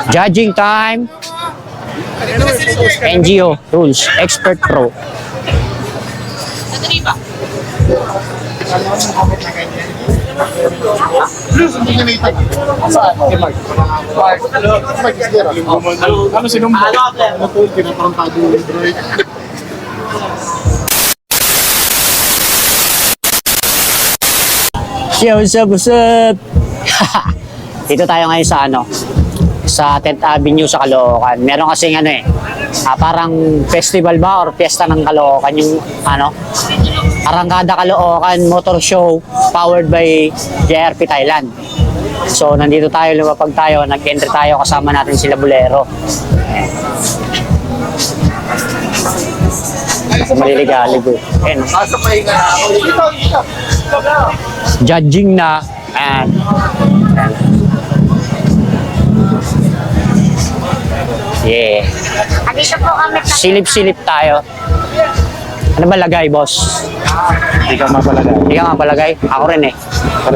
Judging time. NGO Tools Expert Pro. Ano sinumba? Ano to? Pinaparantado yung Android. Yo, what's up? Dito tayo ngayon sa sa 10th Avenue sa Caloocan. Meron kasing parang festival ba or fiesta ng Caloocan yung Arangkada Caloocan Motor Show powered by JRP Thailand. So nandito tayo, lumapag tayo, nag-entry tayo, kasama natin sila Bolero. Maliligalig eh. Ayan. Judging na and yeah. Silip-silip tayo. Ano ba lagay, boss? Hindi ka mapalagay. Hindi ka mapalagay? Ako rin eh.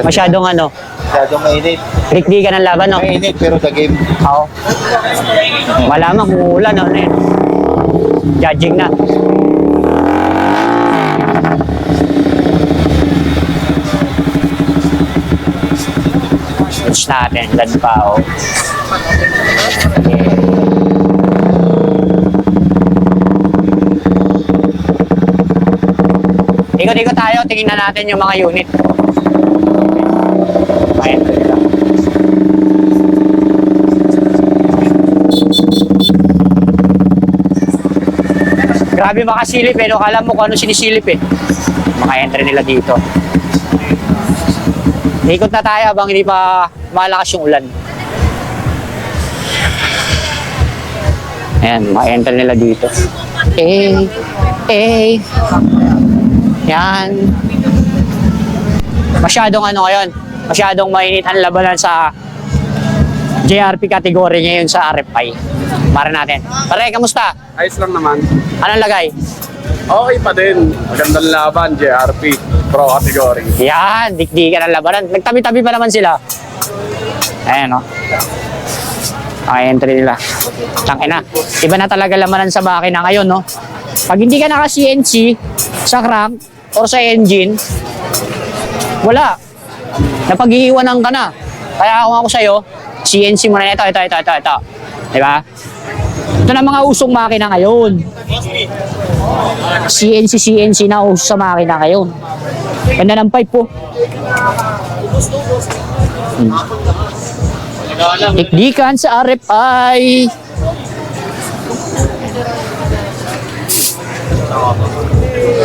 Masyadong Masyadong mainit. Rikdi ka ng laban, no? Mainit pero the game. Oo. Malaman kung ulan, ano eh. Judging na. Switch natin, lad pa, oh. Yeah. Ikot-ikot tayo, tingnan natin yung mga unit. Ayan. Grabe makasilip eh, no? Kala mo kung ano sinisilip eh. Mga entry nila dito. Ikot na tayo habang hindi pa malakas yung ulan. Ayan, mga entry nila dito. Yan. Masyadong ngayon, masyadong mainit ang labanan sa JRP category ngayon sa RFI. Para natin. Pare, kamusta? Ayos lang naman. Anong lagay? Okay pa din. Magandang laban, JRP. Pro category. Yan, dikdikan ang labanan. Nagtabi-tabi pa naman sila. Ayan, no? Okay, entry nila. Tangina. Iba na talaga lamanan sa makina ngayon, no? Pag hindi ka naka-CNC sa crank or sa engine, wala. Napag-iiwanan ka na. Kaya kung ako sa'yo, CNC mo na ito. Diba? Ito na mga usong makina ngayon. CNC na uso sa makina ngayon. Ganda ng pipe po. Teknikan sa RFI.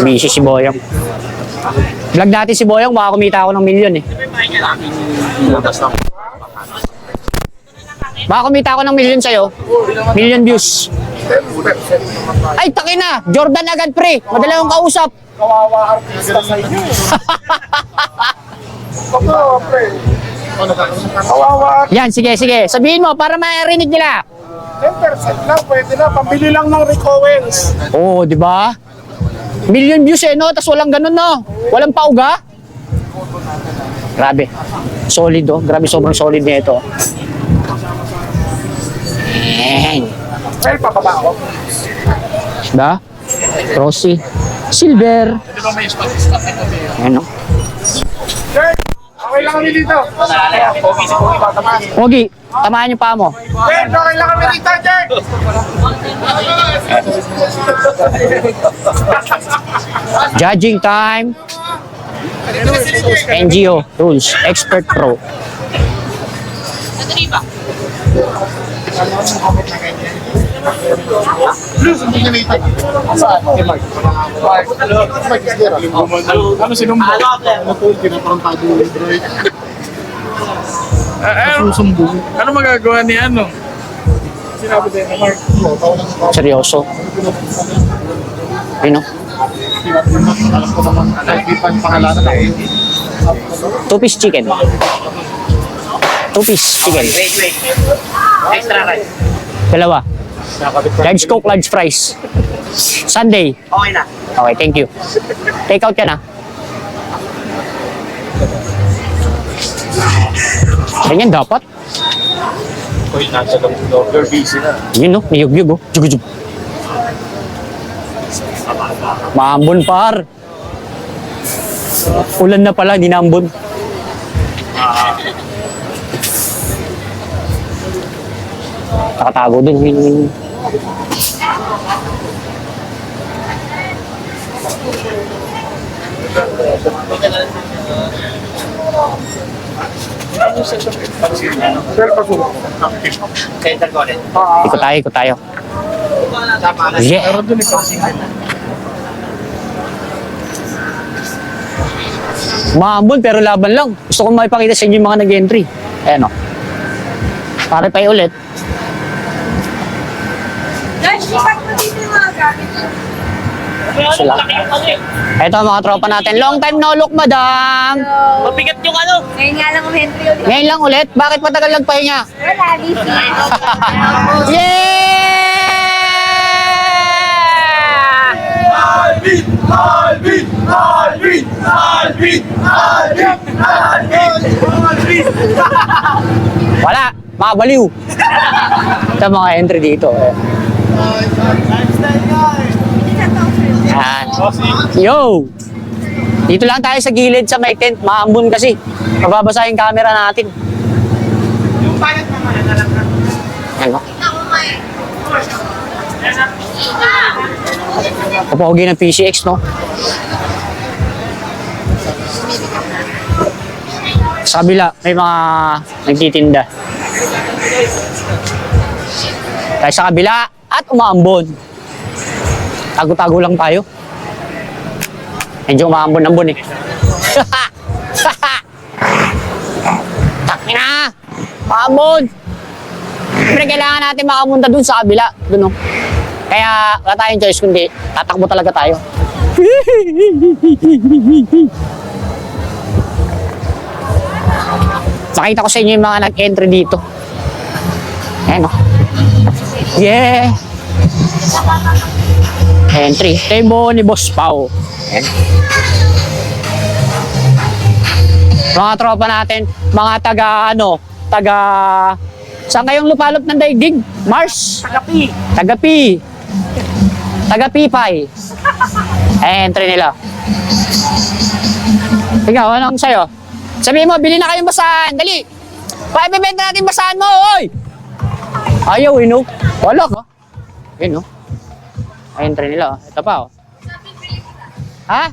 Busy si Boyong. Vlog natin si Boyong, baka kumita ako ng milyon eh. Baka kumita ako ng milyon sa'yo. Million views. Ay, takin na! Jordan agad, pre! Madali akong kausap. Kawawa artista sa inyo. Kawawa. Yan, sige. Sabihin mo para marinig nila. 10% lang, pwede na. Pambili lang ng Rick Owens. Oo, di ba? Million views eh, no? Tapos walang ganun, no? Walang pauga. Grabe. Solid, oh. Grabe, sobrang solid niya ito. Well, pababa ako. Diba? Rossi. Silver. Di ba may spot ito? Ayan, no? Sir, okay lang kami dito. Pogi ba? Tamaan. Pogi, tamaan yung paa mo. Sir, okay lang kami dito, sir. Judging time. NGO Tools Expert Pro. Ano sinumba? Ano to? Pinaparantado yung Android. Ano magagawa ni ano? Sinabi din na Mark. Seryoso. Pino? Alam ko naman, hindi pa yung pangalanan na eh. Two-piece chicken. Two-piece chicken. Wait. Extra rice. Dalawa. Large Coke, large fries. Sunday. Okay na. Okay, thank you. Take out yan, ah. Ganyan dapat. Uy, nasa lower busy na. Yun, no? Niyog-yog, oh. Jug-jug. Maambon, par. Ulan na pala, hindi naambon. Nakatago dun. Sir, pasok. Center ko ulit. Ikot tayo, ikot tayo. Tama na. Yeah. Meron dun ikaw. Maambon pero laban lang. Gusto kong makipakita sa inyo yung mga nag-entry. Ayan o. Pare pa ulit. Guys, ipat mo dito yung mga gamit. Sila. Ito mga tropa natin. Long time no look, madam. Mabigat yung ano. Ngayon nga lang umentry ulit. Ngayon lang ulit. Bakit matagal nagpahinga? Wala, busy. Yeah! Alvin! Alvin! Alvin! Alvin! Alvin! Alvin! Wala. Makabaliw. Ito mga entry dito. Yan. Yo! Dito lang tayo sa gilid sa may tent. Maambon kasi. Mababasa yung camera natin. Yung bayad naman na lang. Ano? Kapogi ng PCX, no? Sa kabila, may mga nagtitinda. Tayo sa kabila at umaambon. Tago-tago lang tayo. Medyo umaambon-ambon eh. Takina! Umaambon! Siyempre kailangan natin makamunta dun sa kabila. Dun, no? Kaya wala tayong choice kundi tatakbo talaga tayo. Makita ko sa inyo yung mga nag-entry dito. Ayan o. Yeah! Entry. Tebo ni Boss Pao. Ayan. Mga tropa natin, mga taga saan kayong lupalop ng daigdig? Mars? Tagapi. Tagapi. Tagapipay. Entry nila. Ikaw, anong sa'yo? Sabihin mo, bili na kayong basahan. Dali. Paibibenta natin basahan mo, oy! Ayaw, no? Wala ka. Yun, no? Entry nila. Ito pa, oh. Ha?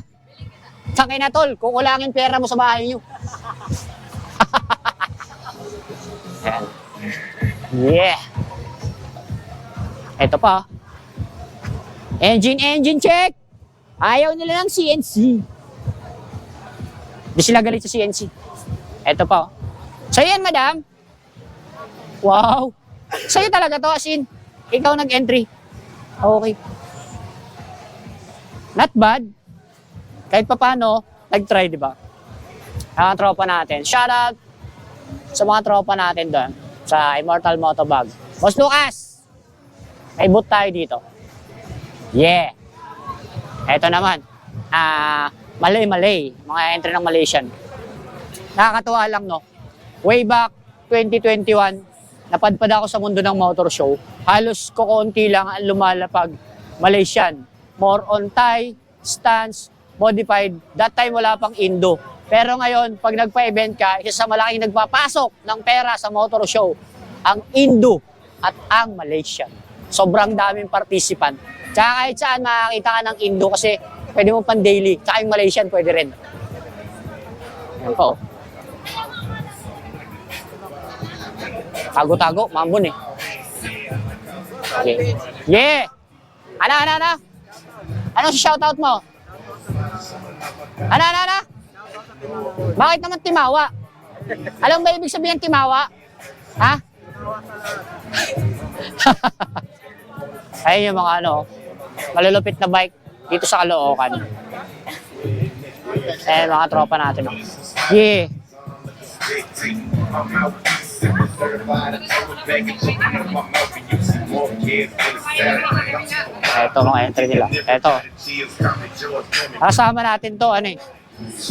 Saan kayo na, tol? Kukulangin pera mo sa bahay nyo. Ayan. Yeah. Ito pa. Engine check. Ayaw nila ng CNC. Di sila galit sa CNC. Ito pa. Sa'yo yan, madam. Wow. Sa'yo talaga to, as in. Ikaw nag-entry. Okay. Not bad. Kahit pa paano, nag-try, di ba? Ang tropa natin. Shout out sa mga tropa natin doon sa Immortal Motovlog. Boss Lucas, may boot tayo dito. Yeah. Eto naman. Malay. Mga entry ng Malaysian. Nakakatuwa lang, no? Way back 2021, napadpad ako sa mundo ng motor show. Halos kukunti lang ang lumalapag Malaysian. More on Thai, stance, modified. That time wala pang Indo. Pero ngayon, pag nagpa-event ka, isa sa malaking nagpapasok ng pera sa motor show, ang Indo at ang Malaysian. Sobrang daming participant. Tsaka kahit saan makakita ka ng Indo kasi pwede mo pang daily. Tsaka yung Malaysian pwede rin. Ayan po. Tago-tago, mambon eh. Okay. Yeah! Ano? Ano si shoutout mo? Ano? Bakit naman Timawa? Alam ba ibig sabihin ng Timawa? Ha? Ayun yung mga malulupit na bike dito sa Caloocan. Eh, mga tropa natin. Yeah. Ito mga entry nila. Ito. Kasama natin to,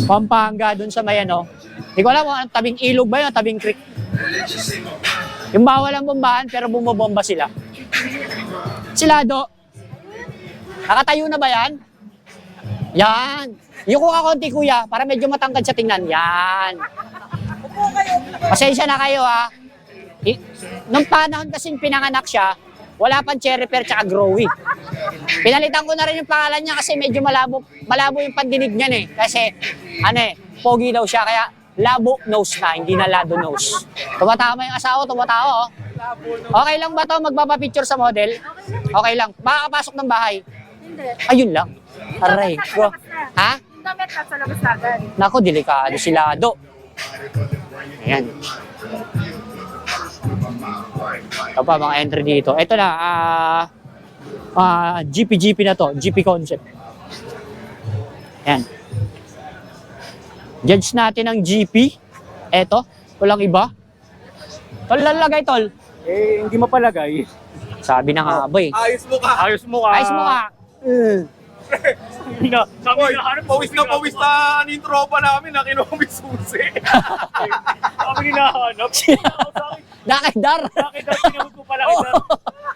Pampanga dun sa may Hindi ko alam kung tabing ilog ba yun, tabing creek. Yung bawal ang bombahan pero bumobomba sila. Silado. Nakatayo na ba yan? Yan. Yung kuha konti kuya, para medyo matangkad sa tingnan. Yan. Pasensya na kayo ha. Nung panahon kasing pinanganak siya, wala pang cherry pear tsaka growy. Pinalitan ko na rin yung pangalan niya kasi medyo malabo yung pandinig niyan eh. Kasi pogi daw siya kaya labo nose na, hindi na lado nose. Tumatama yung asawa, tumatawa oh. Okay lang ba to magpapapicture sa model? Okay lang. Makakapasok ng bahay? Hindi. Ayun lang. Aray ko. Ha? Yung damit nasa labas agad. Nako, delikado silado. Ayan. Ito pa, mga entry dito. Ito na, GP na to. GP concept. Ayan. Judge natin ang GP. Ito, walang iba. Tol, lalagay, tol. Eh, hindi mapalagay. Sabi na nga, boy. Ayos mo ka. Ayos mo ka. Ayos mo ka. Oy, pawis na yung tropa namin na kinuha may susi. Kami hinahanap. Nakidar. Bakit daw sinabot mo pala kita?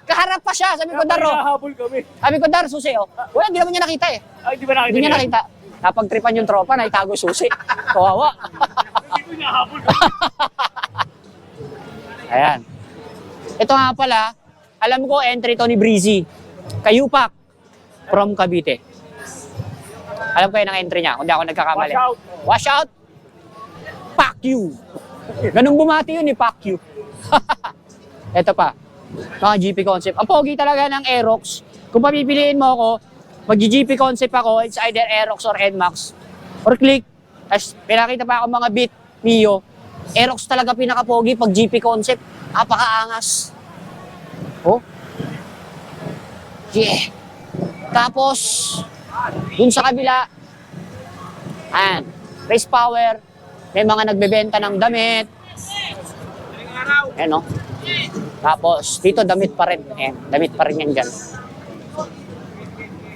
Kaharap pa siya. Sabi ko, Daro. Hinahabol kami. Sabi ko, Dar, susi, oh. Wala, hindi naman niya nakita eh. Ay, di ba nakita Hindi niya nakita. Napagtripan yung tropa, naitago susi. Kawawa. Hindi ko hinahabol kami. Ayan. Ito nga pala, alam ko entry to ni Breezy. Kayupak from Cavite. Alam ko yun ang entry niya, kung di ako nagkakamali. Wash out. Wash out. Pack you. Ganun bumati yun eh, pack you. Ito pa, mga GP concept. Ang pogi talaga ng Aerox. Kung papipiliin mo ako, mag-GP concept ako, it's either Aerox or NMAX. Or Click. As pinakita pa ako mga Beat, Mio. Aerox talaga pinaka-pogi pag GP concept. Napakaangas. Oh. Yeah. Tapos, dun sa kabila, ayan, race power, may mga nagbebenta ng damit. Ayan, no? Tapos, dito damit pa rin. Ayan, damit pa rin yan dyan.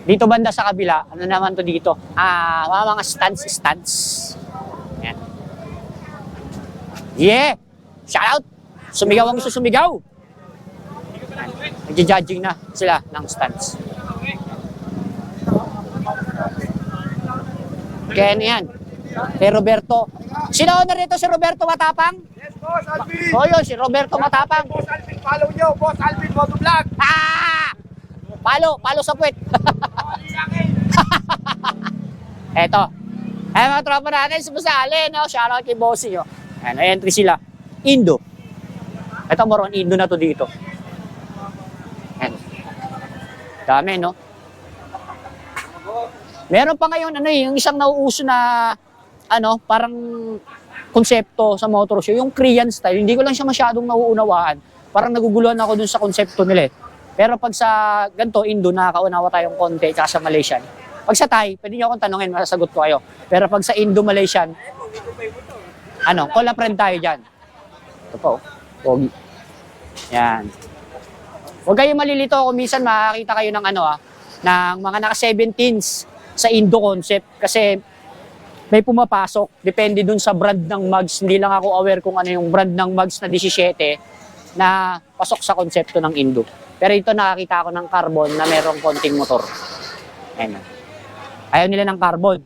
Dito banda sa kabila, ano naman to dito? Mga stands. Ayan. Yeah! Shout out! Sumigaw ang gusto sumigaw! Nag-judging na sila ng stands. Kaya yan. Kay Roberto. Sino owner nito? Si Roberto Matapang? Yes, Boss Alvin. O yun, si Roberto Matapang. Boss Alvin, follow nyo. Boss Alvin, Motovlog. Palo sa puwet. Eto. Ay mga tropa natin, sumasali, no? Shoutout kay Bossy, no? Ayan, entry sila. Indo. Ito, moron Indo na to dito. Ayan. Dami, no? Meron pa ngayon, yung isang nauuso na, parang konsepto sa motor show, yung Korean style. Hindi ko lang siya masyadong nauunawaan. Parang naguguluhan ako dun sa konsepto nila eh. Pero pag sa ganito, Indo, nakakaunawa tayong konti, tsaka sa Malaysian. Pag sa Thai, pwede niyo akong tanongin, masasagot ko kayo. Pero pag sa Indo, Malaysian, collab friend tayo dyan. Ito po, pogi. Yan. Huwag kayong malilito kung minsan makakita kayo ng ng mga naka-17s sa Indo concept kasi may pumapasok. Depende dun sa brand ng mugs. Hindi lang ako aware kung ano yung brand ng mugs na 17 na pasok sa konsepto ng Indo. Pero ito nakakita ako ng carbon na merong konting motor. Ayan. Ayaw nila ng carbon.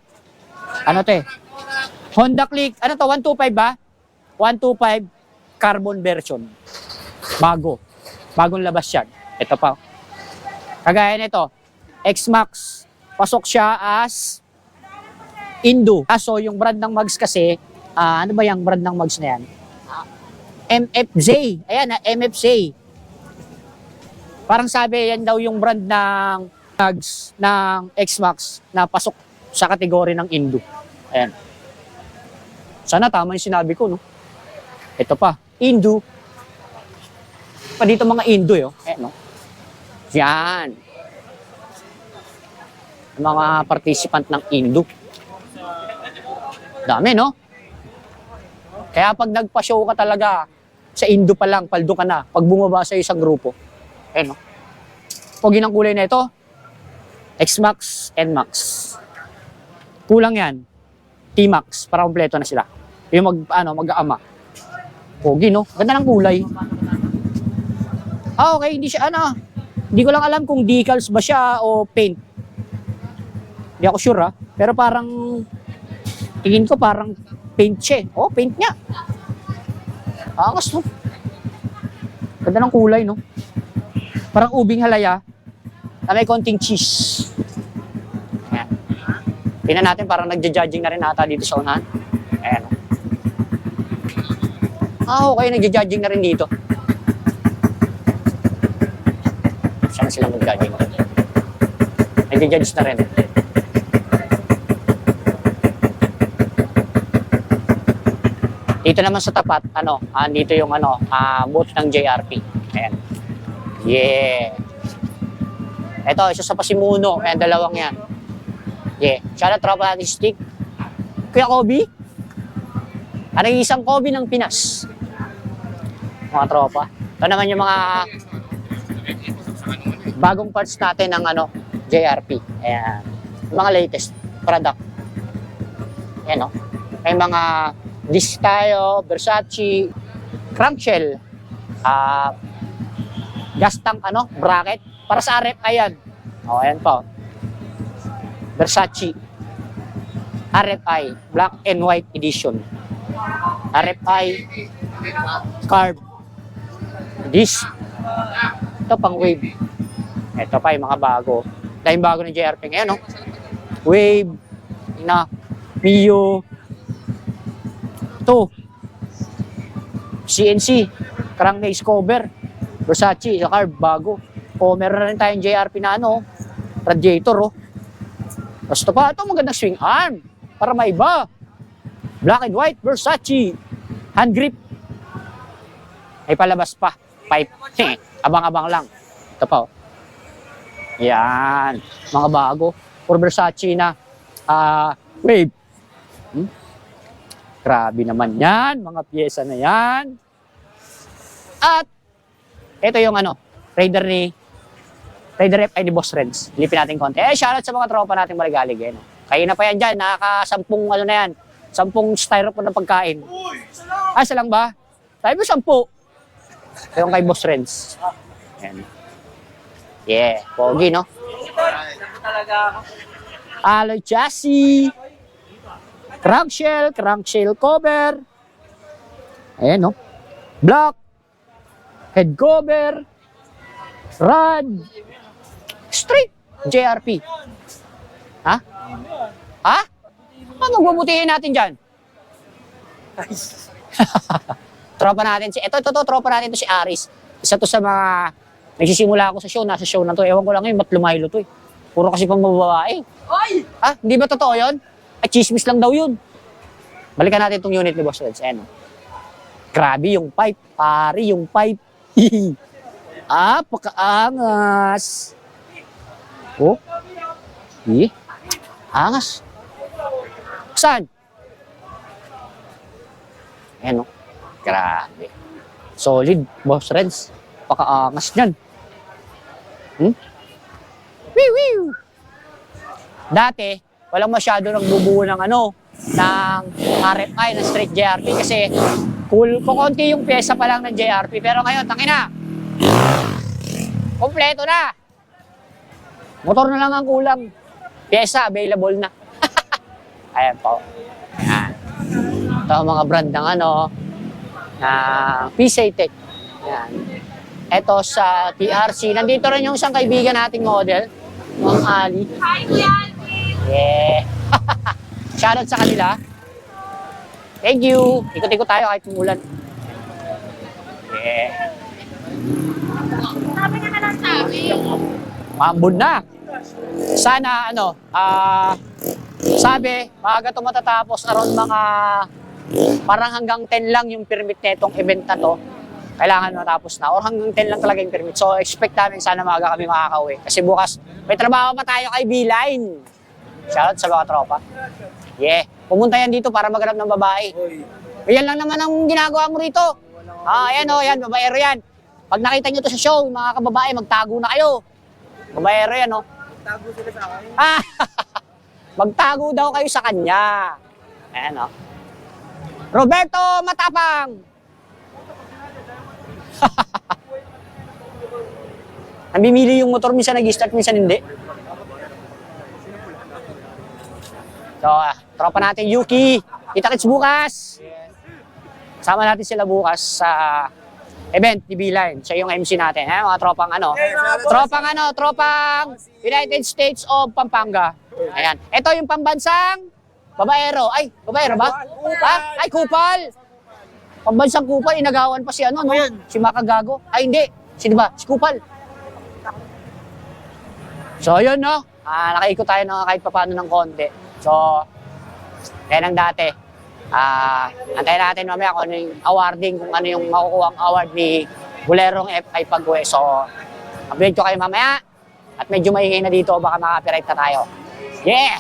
Ano to eh? Honda Click. Ano to? 125 ba? 125 carbon version. Bago. Bagong labas yan. Ito pa. Kagaya nito. X-Max. Pasok siya as Indo. So yung brand ng mugs kasi, ano ba yung brand ng mugs na yan? MFJ. Ayan na, MFJ. Parang sabi, yan daw yung brand ng mugs ng X-Max na pasok sa kategory ng Indo. Ayan. Sana tama yung sinabi ko, no? Ito pa, Indo. Pa dito mga Indo, yo. Ayan, no? Yan. Mga participant ng Indo. Dami, no? Kaya pag nagpa-show ka talaga, sa Indo pa lang, paldo ka na. Pag bumaba sa isang grupo. Ayan, no? Pogi ng kulay na ito, X-Max, N-Max. Kulang yan, T-Max, para kompleto na sila. Yung mag-ama. Pogi, no? Ganda ng kulay. Okay, hindi siya ano. Hindi ko lang alam kung decals ba siya o paint. Hindi ako sure pero parang tingin ko parang paint siya. Oh, paint niya. Angas no. Ganda ng kulay no. Parang ubing halaya na may konting cheese. Ayan. Tingnan natin parang nagja-judging na rin ata dito sa unahan. Ayan. Okay, nagja-judging na rin dito. Saan sila mag-judging? Nagja-judge na rin. Dito naman sa tapat, dito yung booth ng JRP. Ayan. Yeah. Ito, isa sa Pasimuno. Ayan, dalawang yan. Yeah. Shout out tropa natin stick. Kuya Kobe. Ano yung isang Kobe ng Pinas? Mga tropa. Ito naman yung mga bagong parts natin ng JRP. Ayan. Mga latest product. Ayan, no? May mga disc tayo, Versace, crankshell, gas tank, bracket. Para sa RFI yan. O, ayan po. Versace. RFI, black and white edition. RFI, carb. Disc. Ito pang wave. Ito pa yung mga bago. Dahil bago ng JRP ngayon, no? Wave, Mio, ito, CNC, crankcase cover, Versace, sa carb, bago. O, meron na rin tayong JRP na radiator, Basta pa, ito magandang swing arm, para maiba. Black and white, Versace, hand grip. May palabas pa, pipe. Abang-abang lang. Ito pa, Yan, mga bago. For Versace na wave. Grabe naman yan, mga pyesa na yan. At, ito yung Raider FI ni Boss Reds. Lipin natin konti. Shoutout sa mga tropa nating Marigalig. Kayo na pa yan dyan, nakaka-10 na yan. 10 styrofoam na pagkain. Isa lang ba? Tayo ba 10? Ito yung kay Boss Reds. Yan. Yeah, pogi no? Alloy chassis. Crankshell cover. Ayan, no? Block. Head cover. Rod. Straight. JRP. Ha? Ha? Ano magbubutihin natin dyan? Tropa natin ito, tropa natin to si Aris. Isa to sa mga nagsisimula ako sa show, nasa show na to. Ewan ko lang ngayon, mat lumaylo to Puro kasi pang mababae. Oy! Ha? Hindi ba totoo yun? Ay, chismis lang daw yun. Balikan natin itong unit ni Boss Reds. Ayan. Grabe yung pipe. Pari yung pipe. Pakaangas. Oh. Angas. Saan? Ayan, grabe. Solid, Boss Reds. Pakaangas niyan. Wee! Dati, walang masyado nagbubuo ng ng RFI, ng straight JRP kasi kukunti yung pyesa pa lang ng JRP. Pero ngayon, tangina, kompleto na. Motor na lang ang kulang. Pyesa, available na. Ayan po. Ayan. Ito ang mga brand ng PSA Tech. Ayan. Ito sa TRC. Nandito rin yung isang kaibigan nating model, Ma'am Ali. Hi, Kuya. Yeah. Shoutout sa kanila. Thank you. Ikot-ikot tayo kahit umulan. Yeah. Sabi na lang sabi. Mambun na. Sana sabi, maaga ito matatapos around mga parang hanggang 10 lang yung permit na itong event na to. Kailangan matapos na or hanggang 10 lang talaga yung permit. So expect namin sana maaga kami makakauwi. Kasi bukas may trabaho pa tayo kay B-Line. Shoutout sa mga tropa. Yeah. Pumunta yan dito para maghanap ng babae. Yan lang naman ang ginagawa mo rito. Ayan yan, babaero yan. Pag nakita nyo to sa show, mga kababae, magtago na kayo. Babaero yan, Tago sila sa akin. Magtago daw kayo sa kanya. Ayan, Roberto Matapang. Namimili yung motor, minsan nag-start, minsan hindi. So, tropa natin, Yuki. Kita-kits bukas. Sama natin sila bukas sa event ni Beeline. Siya yung MC natin. Mga tropang tropang United States of Pampanga. Ayan. Ito yung pambansang babaero. Ay, babaero ba? Ha? Ay, kupal. Pambansang kupal, inagawan pa si no? Si Makagago. Ay, hindi. Si ba? Si Kupal. So, yun, no? Nakaikot tayo ng kahit papano ng konti. So, yan ang dati. Antayin natin mamaya kung ano yung awarding, kung ano yung makukuha ang award ni Bolerong FI Pagwe. So, update ko kayo mamaya. At medyo maingay na dito, baka maka-copyright na tayo. Yeah!